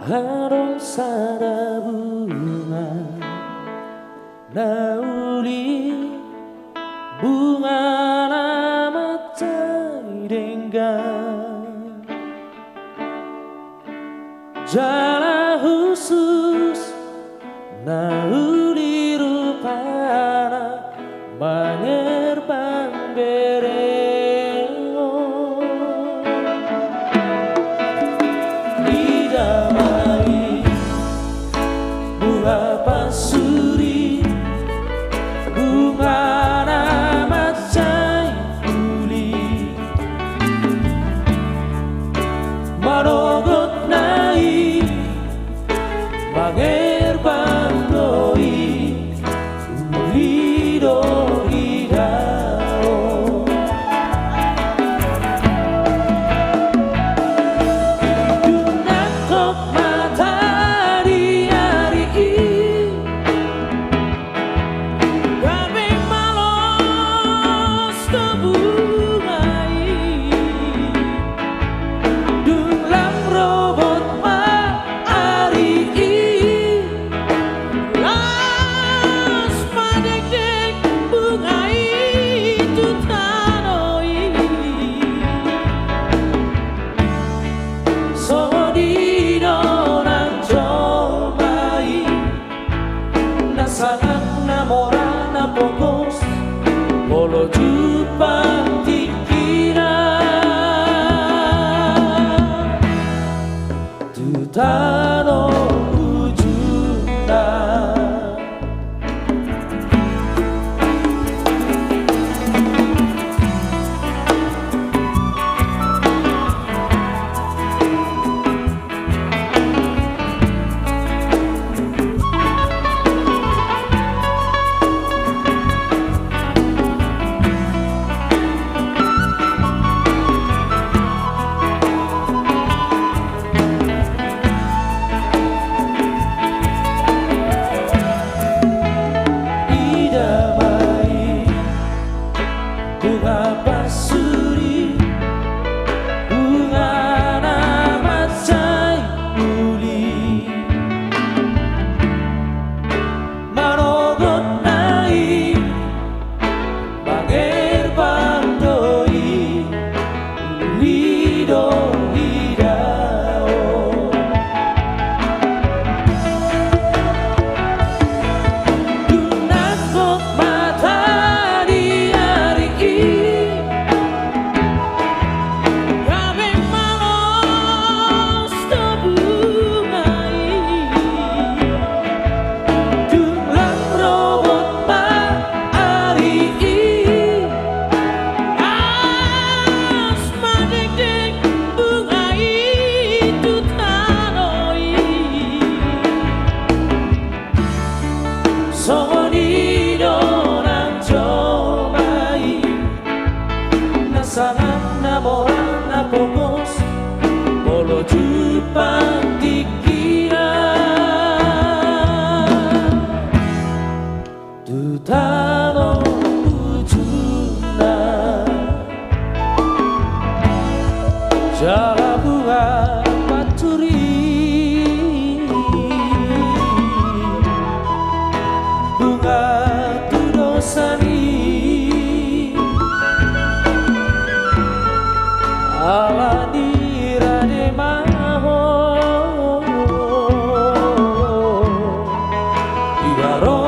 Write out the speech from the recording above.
Harum sada bunga nauli bunga nama denggan jala khusus nauli rupana menerbang bereo didamai bunga pasuri bunga nama uli marogot nai mangerbang doi ulido idao dunakok matahari hari gabe malos kebungai dulang robot ma hari las padek-dek bungai tutanoi sodino nang jomai nasanang namora na pokos polo jupang tikira tutano ujuna bunga pasuri bunga nama uli marogot nai mangerbang doi ulido idao dunakok matahari hari gabe malos kebungai dulang robot ma hari as madek-dek bungai tutanoi sonido nang jomai nasanang namorang na pokos polo jupang tikira tutano ujuna jala bunga paturi bunga tudosani alani rade maho digaro